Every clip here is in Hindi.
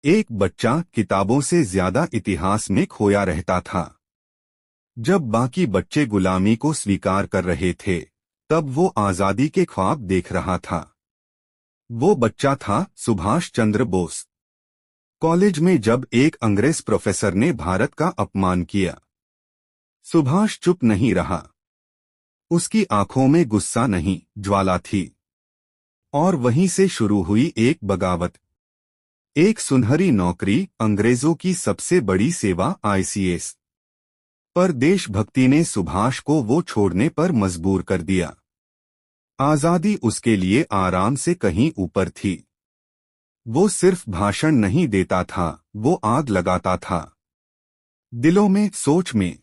एक बच्चा किताबों से ज्यादा इतिहास में खोया रहता था। जब बाकी बच्चे गुलामी को स्वीकार कर रहे थे, तब वो आजादी के ख्वाब देख रहा था। वो बच्चा था सुभाष चंद्र बोस। कॉलेज में जब एक अंग्रेज प्रोफेसर ने भारत का अपमान किया, सुभाष चुप नहीं रहा। उसकी आंखों में गुस्सा नहीं, ज्वाला थी। और वहीं से शुरू हुई एक बगावत। एक सुनहरी नौकरी, अंग्रेजों की सबसे बड़ी सेवा, आईसीएस। पर देशभक्ति ने सुभाष को वो छोड़ने पर मजबूर कर दिया। आजादी उसके लिए आराम से कहीं ऊपर थी। वो सिर्फ भाषण नहीं देता था, वो आग लगाता था दिलों में, सोच में।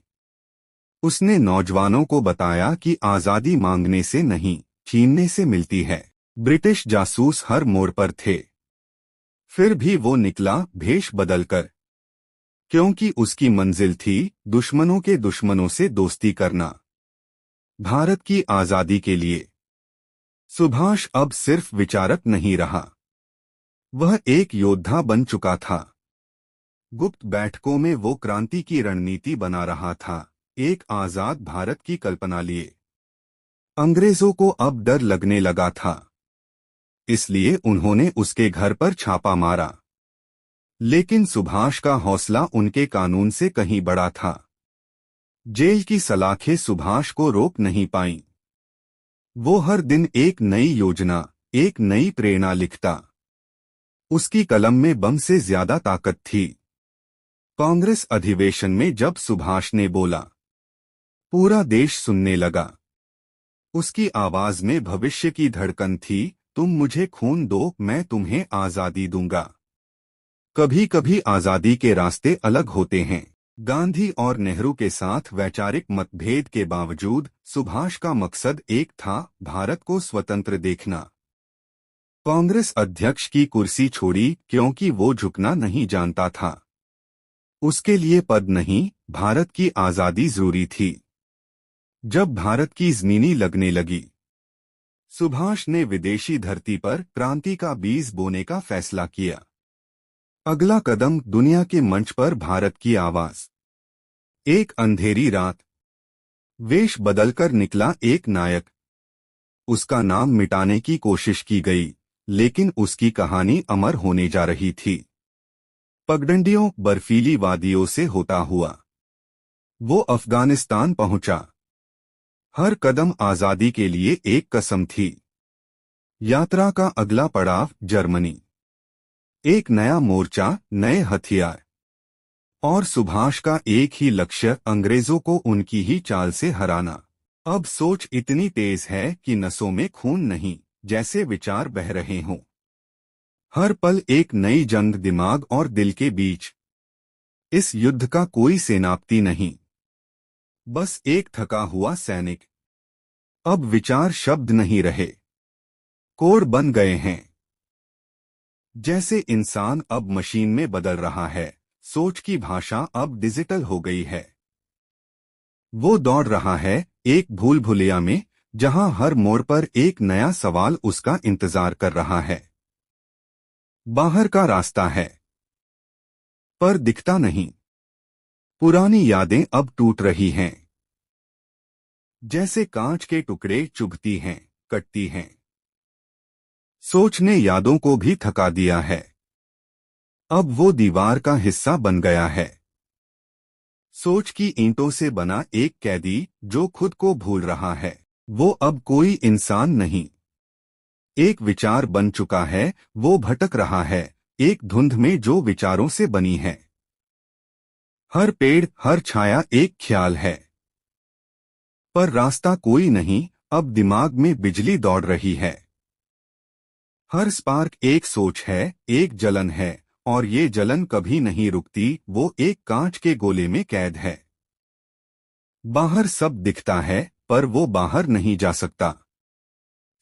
उसने नौजवानों को बताया कि आजादी मांगने से नहीं, छीनने से मिलती है। ब्रिटिश जासूस हर मोड़ पर थे, फिर भी वो निकला भेष बदलकर, क्योंकि उसकी मंजिल थी दुश्मनों के दुश्मनों से दोस्ती करना, भारत की आजादी के लिए। सुभाष अब सिर्फ विचारक नहीं रहा, वह एक योद्धा बन चुका था। गुप्त बैठकों में वो क्रांति की रणनीति बना रहा था, एक आजाद भारत की कल्पना लिए। अंग्रेजों को अब डर लगने लगा था, इसलिए उन्होंने उसके घर पर छापा मारा। लेकिन सुभाष का हौसला उनके कानून से कहीं बड़ा था। जेल की सलाखें सुभाष को रोक नहीं पाईं। वो हर दिन एक नई योजना, एक नई प्रेरणा लिखता। उसकी कलम में बम से ज्यादा ताकत थी। कांग्रेस अधिवेशन में जब सुभाष ने बोला, पूरा देश सुनने लगा। उसकी आवाज में भविष्य की धड़कन थी, तुम मुझे खून दो, मैं तुम्हें आजादी दूंगा। कभी कभी आजादी के रास्ते अलग होते हैं। गांधी और नेहरू के साथ वैचारिक मतभेद के बावजूद सुभाष का मकसद एक था, भारत को स्वतंत्र देखना। कांग्रेस अध्यक्ष की कुर्सी छोड़ी क्योंकि वो झुकना नहीं जानता था। उसके लिए पद नहीं, भारत की आजादी जरूरी थी। जब भारत की जमीनी लगने लगी, सुभाष ने विदेशी धरती पर क्रांति का बीज बोने का फैसला किया। अगला कदम, दुनिया के मंच पर भारत की आवाज। एक अंधेरी रात, वेश बदलकर निकला एक नायक। उसका नाम मिटाने की कोशिश की गई, लेकिन उसकी कहानी अमर होने जा रही थी। पगडंडियों, बर्फीली वादियों से होता हुआ वो अफगानिस्तान पहुंचा। हर कदम आजादी के लिए एक कसम थी। यात्रा का अगला पड़ाव, जर्मनी। एक नया मोर्चा, नए हथियार। और सुभाष का एक ही लक्ष्य, अंग्रेजों को उनकी ही चाल से हराना। अब सोच इतनी तेज है कि नसों में खून नहीं, जैसे विचार बह रहे हों। हर पल एक नई जंग, दिमाग और दिल के बीच। इस युद्ध का कोई सेनापति नहीं, बस एक थका हुआ सैनिक। अब विचार शब्द नहीं रहे, कोड बन गए हैं। जैसे इंसान अब मशीन में बदल रहा है, सोच की भाषा अब डिजिटल हो गई है। वो दौड़ रहा है एक भूल भुलैया में, जहां हर मोड़ पर एक नया सवाल उसका इंतजार कर रहा है। बाहर का रास्ता है, पर दिखता नहीं। पुरानी यादें अब टूट रही हैं, जैसे कांच के टुकड़े चुभती हैं, कटती हैं। सोच ने यादों को भी थका दिया है। अब वो दीवार का हिस्सा बन गया है। सोच की ईंटों से बना एक कैदी जो खुद को भूल रहा है। वो अब कोई इंसान नहीं, एक विचार बन चुका है। वो भटक रहा है एक धुंध में जो विचारों से बनी है। हर पेड़, हर छाया एक ख्याल है, पर रास्ता कोई नहीं। अब दिमाग में बिजली दौड़ रही है। हर स्पार्क एक सोच है, एक जलन है, और ये जलन कभी नहीं रुकती। वो एक कांच के गोले में कैद है। बाहर सब दिखता है, पर वो बाहर नहीं जा सकता।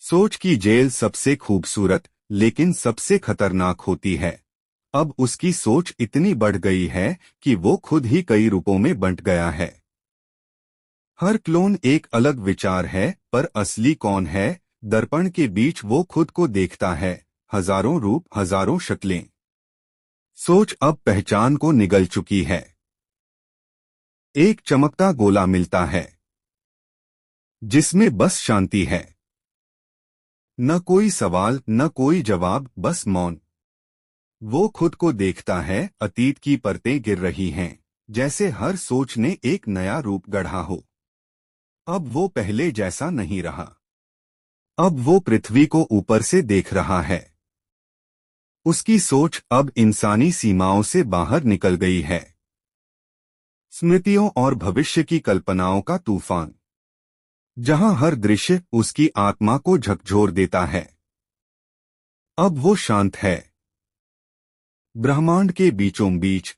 सोच की जेल सबसे खूबसूरत लेकिन सबसे खतरनाक होती है। अब उसकी सोच इतनी बढ़ गई है कि वो खुद ही कई रूपों में बंट गया है। हर क्लोन एक अलग विचार है, पर असली कौन है? दर्पण के बीच वो खुद को देखता है, हजारों रूप, हजारों शक्लें। सोच अब पहचान को निगल चुकी है। एक चमकता गोला मिलता है जिसमें बस शांति है। न कोई सवाल न कोई जवाब, बस मौन। वो खुद को देखता है, अतीत की परतें गिर रही हैं, जैसे हर सोच ने एक नया रूप गढ़ा हो। अब वो पहले जैसा नहीं रहा। अब वो पृथ्वी को ऊपर से देख रहा है। उसकी सोच अब इंसानी सीमाओं से बाहर निकल गई है। स्मृतियों और भविष्य की कल्पनाओं का तूफान, जहां हर दृश्य उसकी आत्मा को झकझोर देता है। अब वो शांत है। ब्रह्मांड के बीचों बीच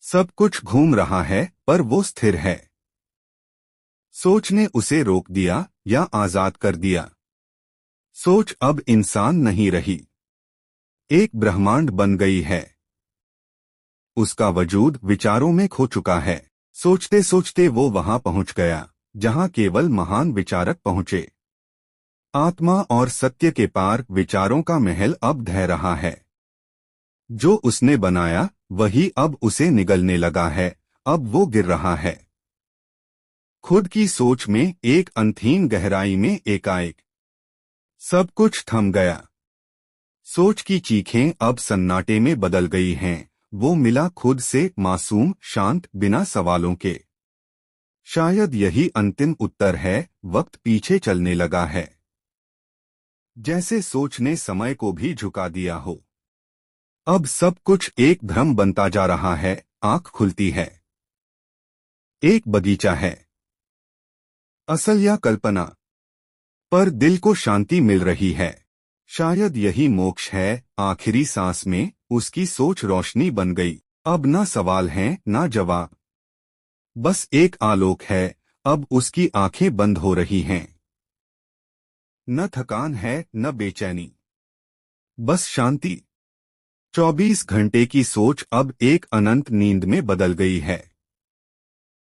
सब कुछ घूम रहा है, पर वो स्थिर है। सोच ने उसे रोक दिया या आजाद कर दिया। सोच अब इंसान नहीं रही, एक ब्रह्मांड बन गई है। उसका वजूद विचारों में खो चुका है। सोचते सोचते वो वहां पहुंच गया जहां केवल महान विचारक पहुंचे। आत्मा और सत्य के पार विचारों का महल अब ढह रहा है। जो उसने बनाया वही अब उसे निगलने लगा है। अब वो गिर रहा है। खुद की सोच में एक अंतहीन गहराई में एकाएक सब कुछ थम गया। सोच की चीखें अब सन्नाटे में बदल गई हैं। वो मिला खुद से, मासूम, शांत, बिना सवालों के। शायद यही अंतिम उत्तर है। वक्त पीछे चलने लगा है, जैसे सोच ने समय को भी झुका दिया हो। अब सब कुछ एक भ्रम बनता जा रहा है। आंख खुलती है, एक बगीचा है, असल या कल्पना, पर दिल को शांति मिल रही है। शायद यही मोक्ष है। आखिरी सांस में उसकी सोच रोशनी बन गई। अब ना सवाल हैं ना जवाब, बस एक आलोक है। अब उसकी आंखें बंद हो रही हैं। न थकान है न बेचैनी, बस शांति। 24 घंटे की सोच अब एक अनंत नींद में बदल गई है।